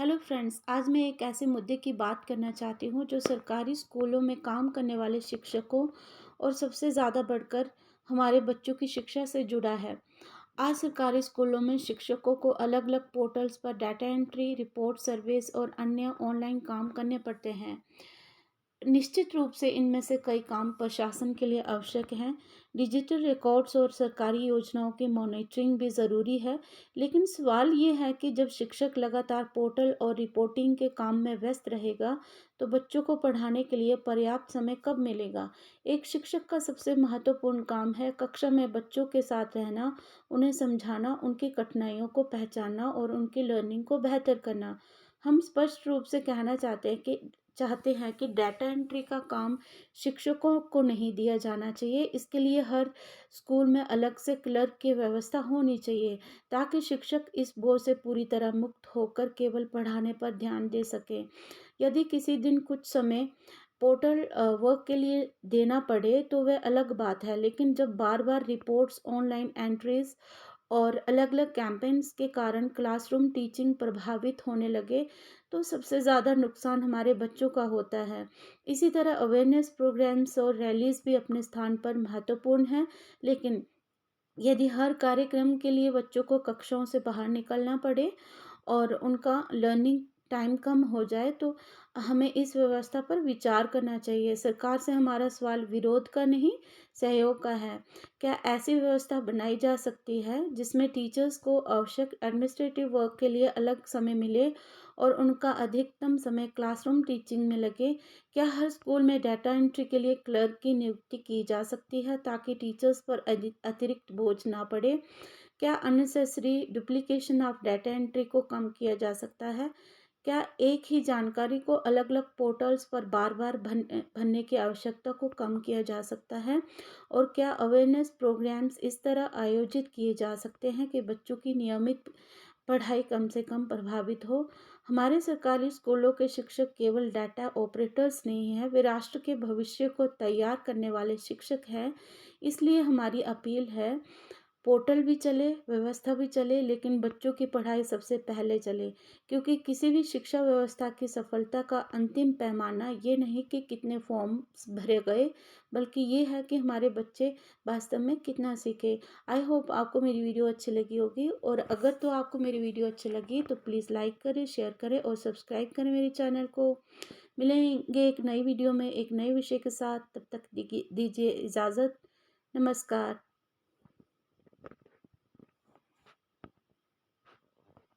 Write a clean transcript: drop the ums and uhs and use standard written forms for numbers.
Hello friends, आज मैं एक ऐसे मुद्दे की बात करना चाहती हूँ जो सरकारी स्कूलों में काम करने वाले शिक्षकों और सबसे ज़्यादा बढ़कर हमारे बच्चों की शिक्षा से जुड़ा है। आज सरकारी स्कूलों में शिक्षकों को अलग अलग पोर्टल्स पर डाटा एंट्री, रिपोर्ट सर्विस और अन्य ऑनलाइन काम करने पड़ते हैं। निश्चित रूप से इनमें से कई काम प्रशासन के लिए आवश्यक हैं। डिजिटल रिकॉर्ड्स और सरकारी योजनाओं की मॉनिटरिंग भी ज़रूरी है, लेकिन सवाल ये है कि जब शिक्षक लगातार पोर्टल और रिपोर्टिंग के काम में व्यस्त रहेगा, तो बच्चों को पढ़ाने के लिए पर्याप्त समय कब मिलेगा? एक शिक्षक का सबसे महत्वपूर्ण काम है कक्षा में बच्चों के साथ रहना, उन्हें समझाना, उनकी कठिनाइयों को पहचानना और उनकी लर्निंग को बेहतर करना। हम स्पष्ट रूप से कहना चाहते हैं कि डाटा एंट्री का काम शिक्षकों को नहीं दिया जाना चाहिए। इसके लिए हर स्कूल में अलग से क्लर्क की व्यवस्था होनी चाहिए, ताकि शिक्षक इस बोझ से पूरी तरह मुक्त होकर केवल पढ़ाने पर ध्यान दे सकें। यदि किसी दिन कुछ समय पोर्टल वर्क के लिए देना पड़े तो वह अलग बात है, लेकिन जब बार बार रिपोर्ट्स, ऑनलाइन एंट्रीज और अलग-अलग कैंपेन्स के कारण क्लासरूम टीचिंग प्रभावित होने लगे, तो सबसे ज़्यादा नुकसान हमारे बच्चों का होता है। इसी तरह अवेयरनेस प्रोग्राम्स और रैलीज़ भी अपने स्थान पर महत्वपूर्ण हैं, लेकिन यदि हर कार्यक्रम के लिए बच्चों को कक्षाओं से बाहर निकलना पड़े और उनका लर्निंग टाइम कम हो जाए, तो हमें इस व्यवस्था पर विचार करना चाहिए। सरकार से हमारा सवाल विरोध का नहीं, सहयोग का है। क्या ऐसी व्यवस्था बनाई जा सकती है जिसमें टीचर्स को आवश्यक एडमिनिस्ट्रेटिव वर्क के लिए अलग समय मिले और उनका अधिकतम समय क्लासरूम टीचिंग में लगे? क्या हर स्कूल में डाटा एंट्री के लिए क्लर्क की नियुक्ति की जा सकती है, ताकि टीचर्स पर अतिरिक्त बोझ ना पड़े? क्या unnecessary duplication of data entry को कम किया जा सकता है? क्या एक ही जानकारी को अलग-अलग पोर्टल्स पर बार-बार भरने की आवश्यकता को कम किया जा सकता है? और क्या अवेयरनेस प्रोग्राम्स इस तरह आयोजित किए जा सकते हैं कि बच्चों की नियमित पढ़ाई कम से कम प्रभावित हो? हमारे सरकारी स्कूलों के शिक्षक केवल डाटा ऑपरेटर्स नहीं हैं, वे राष्ट्र के भविष्य को तैयार करने वाले शिक्षक हैं। इसलिए हमारी अपील है, पोर्टल भी चले, व्यवस्था भी चले, लेकिन बच्चों की पढ़ाई सबसे पहले चले। क्योंकि किसी भी शिक्षा व्यवस्था की सफलता का अंतिम पैमाना ये नहीं कि कितने फॉर्म्स भरे गए, बल्कि ये है कि हमारे बच्चे वास्तव में कितना सीखे। आई होप आपको मेरी वीडियो अच्छी लगी होगी, और अगर तो आपको मेरी वीडियो अच्छी लगी तो प्लीज़ लाइक करें, शेयर करें और सब्सक्राइब करें मेरे चैनल को। मिलेंगे एक नई वीडियो में एक नए विषय के साथ, तब तक दीजिए इजाज़त। नमस्कार।